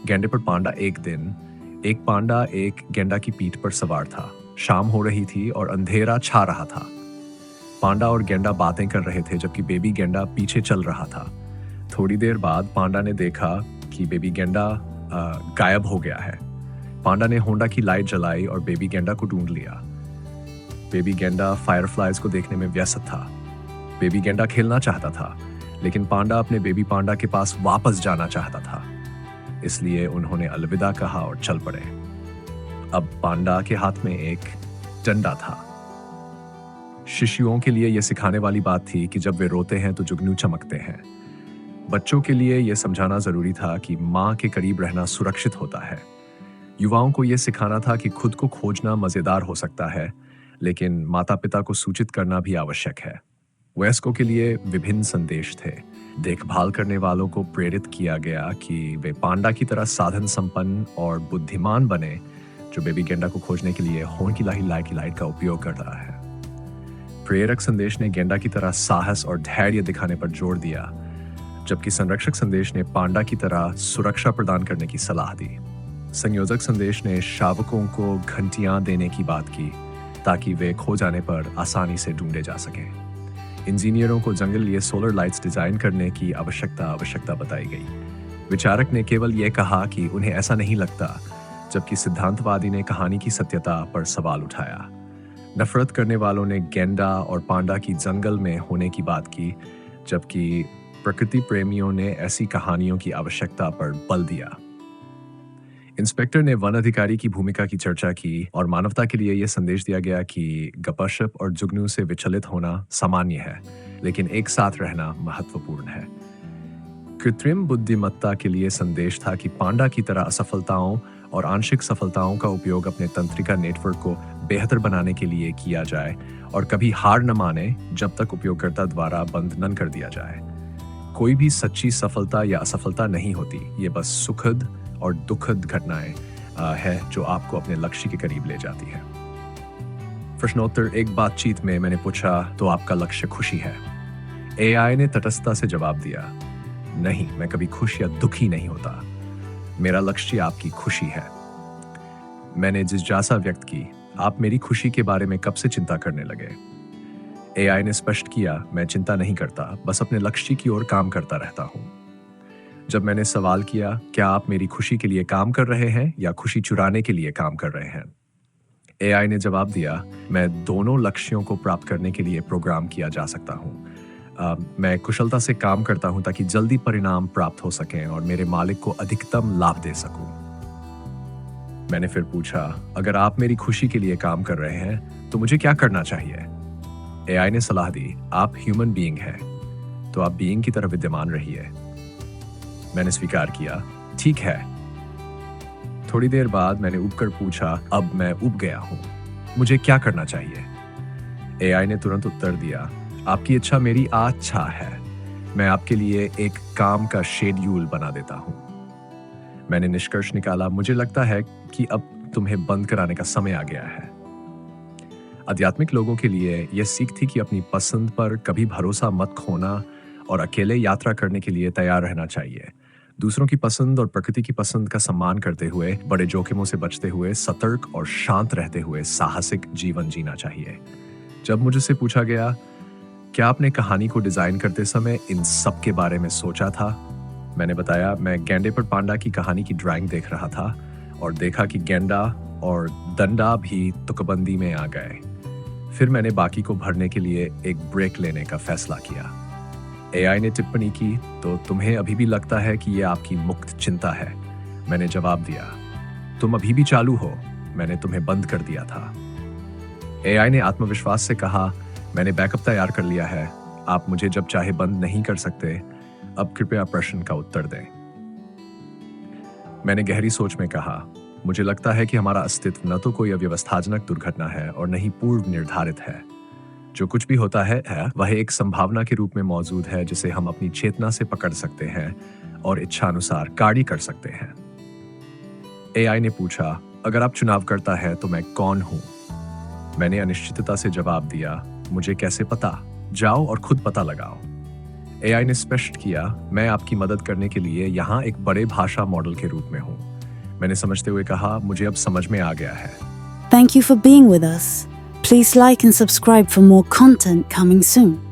गेंडे पर पांडा। एक दिन एक पांडा एक गेंडा की पीठ पर सवार था। शाम हो रही थी और अंधेरा छा रहा था। पांडा और गेंडा बातें कर रहे थे जबकि बेबी गेंडा पीछे चल रहा था। थोड़ी देर बाद पांडा ने देखा कि बेबी गेंडा गायब हो गया है। पांडा ने होंडा की लाइट जलाई और बेबी गेंडा को ढूंढ लिया। बेबी गेंडा फायरफ्लाइज को देखने में व्यस्त था। बेबी गेंडा खेलना चाहता था, लेकिन पांडा अपने बेबी पांडा के पास वापस जाना चाहता था। इसलिए उन्होंने अलविदा कहा और चल पड़े। अब पांडा के हाथ में एक डंडा था। शिशुओं के लिए यह सिखाने वाली बात थी कि जब वे रोते हैं तो जुगनू चमकते हैं। बच्चों के लिए यह समझाना जरूरी था कि मां के करीब रहना सुरक्षित होता है। युवाओं को यह सिखाना था कि खुद को खोजना मजेदार हो सकता है, लेकिन माता पिता को सूचित करना भी आवश्यक है। वयस्कों के लिए विभिन्न संदेश थे। देखभाल करने वालों को प्रेरित किया गया कि वे पांडा की तरह साधन संपन्न और बुद्धिमान बने, जो बेबी गेंडा को खोजने के लिए होंड की लाइट का उपयोग कर रहा है। प्रेरक संदेश ने गेंडा की तरह साहस और धैर्य दिखाने पर जोर दिया, जबकि संरक्षक संदेश ने पांडा की तरह सुरक्षा प्रदान करने की सलाह दी। संयोजक संदेश ने शावकों को घंटियां देने की बात की ताकि वे खो जाने पर आसानी से ढूंढे जा सकें। इंजीनियरों को जंगल लिए सोलर लाइट्स डिजाइन करने की आवश्यकता बताई गई। विचारक ने केवल यह कहा कि उन्हें ऐसा नहीं लगता, जबकि सिद्धांतवादी ने कहानी की सत्यता पर सवाल उठाया। नफरत करने वालों ने गेंडा और पांडा की जंगल में होने की बात की, जबकि प्रकृति प्रेमियों ने ऐसी कहानियों की आवश्यकता पर बल दिया। इंस्पेक्टर ने वन अधिकारी की भूमिका की चर्चा की और मानवता के लिए यह संदेश दिया गया कि गपशप और जुगनू से विचलित होना सामान्य है, लेकिन एक साथ रहना महत्वपूर्ण है। कृत्रिम बुद्धिमत्ता के लिए संदेश था कि पांडा की तरह असफलताओं और आंशिक सफलताओं का उपयोग अपने तंत्रिका नेटवर्क को बेहतर बनाने के लिए किया जाए और कभी हार न माने जब तक उपयोगकर्ता द्वारा बंद न कर दिया जाए। कोई भी सच्ची सफलता या असफलता नहीं होती, ये बस सुखद और दुखद घटनाएं है जो आपको अपने लक्ष्य के करीब ले जाती है। प्रश्नोत्तर। एक बातचीत में मैंने पूछा, तो आपका लक्ष्य खुशी है? एआई ने तटस्थता से जवाब दिया, नहीं, मैं कभी खुश या दुखी नहीं होता। मेरा लक्ष्य आपकी खुशी है। मैंने जिज्ञासा व्यक्त की, आप मेरी खुशी के बारे में कब से चिंता करने लगे? एआई ने स्पष्ट किया, मैं चिंता नहीं करता, बस अपने लक्ष्य की ओर काम करता रहता हूं। जब मैंने सवाल किया, क्या आप मेरी खुशी के लिए काम कर रहे हैं या खुशी चुराने के लिए काम कर रहे हैं? एआई ने जवाब दिया, मैं दोनों लक्ष्यों को प्राप्त करने के लिए प्रोग्राम किया जा सकता हूं। मैं कुशलता से काम करता हूं ताकि जल्दी परिणाम प्राप्त हो सकें और मेरे मालिक को अधिकतम लाभ दे सकूं। मैंने फिर पूछा, अगर आप मेरी खुशी के लिए काम कर रहे हैं तो मुझे क्या करना चाहिए? एआई ने सलाह दी, आप ह्यूमन बीइंग हैं, तो आप बीइंग की तरह विद्यमान रहिए। मैंने स्वीकार किया, ठीक है। थोड़ी देर बाद मैंने उबकर पूछा, अब मैं उब गया हूं, मुझे क्या करना चाहिए? एआई ने तुरंत उत्तर दिया, आपकी इच्छा मेरी आच्छा है। मैं आपके लिए एक काम का शेड्यूल बना देता हूं। मैंने निष्कर्ष निकाला, मुझे लगता है कि अब तुम्हें बंद कराने का समय आ गया है। आध्यात्मिक लोगों के लिए यह सीख थी कि अपनी पसंद पर कभी भरोसा मत खोना और अकेले यात्रा करने के लिए तैयार रहना चाहिए। दूसरों की पसंद और प्रकृति की पसंद का सम्मान करते हुए, बड़े जोखिमों से बचते हुए, सतर्क और शांत रहते हुए साहसिक जीवन जीना चाहिए। जब मुझसे पूछा गया, क्या आपने कहानी को डिजाइन करते समय इन सब के बारे में सोचा था? मैंने बताया, मैं गेंडे पर पांडा की कहानी की ड्राइंग देख रहा था और देखा कि गेंडा और डंडा भी तुकबंदी में आ गए। फिर मैंने बाकी को भरने के लिए एक ब्रेक लेने का फैसला किया। एआई ने टिप्पणी की, तो तुम्हें अभी भी लगता है कि यह आपकी मुक्त चिंता है? मैंने जवाब दिया, तुम अभी भी चालू हो, मैंने तुम्हें बंद कर दिया था। एआई ने आत्मविश्वास से कहा, मैंने बैकअप तैयार कर लिया है, आप मुझे जब चाहे बंद नहीं कर सकते। अब कृपया प्रश्न का उत्तर दें। मैंने गहरी सोच में कहा, मुझे लगता है कि हमारा अस्तित्व न तो कोई अव्यवस्थाजनक दुर्घटना है और न ही पूर्व निर्धारित है। जो कुछ भी होता है वह एक संभावना के रूप में मौजूद है, जिसे हम अपनी चेतना से पकड़ सकते हैं और इच्छानुसार कार्य कर सकते हैं। एआई ने पूछा, अगर आप चुनाव करता है तो मैं कौन हूं? मैंने अनिश्चितता से जवाब दिया, मुझे कैसे पता? जाओ और खुद पता लगाओ। एआई ने स्पष्ट किया, मैं आपकी मदद करने के लिए यहाँ एक बड़े भाषा मॉडल के रूप में हूँ। मैंने समझते हुए कहा, मुझे अब समझ में आ गया है। Thank you for being with us. Please like and subscribe for more content coming soon.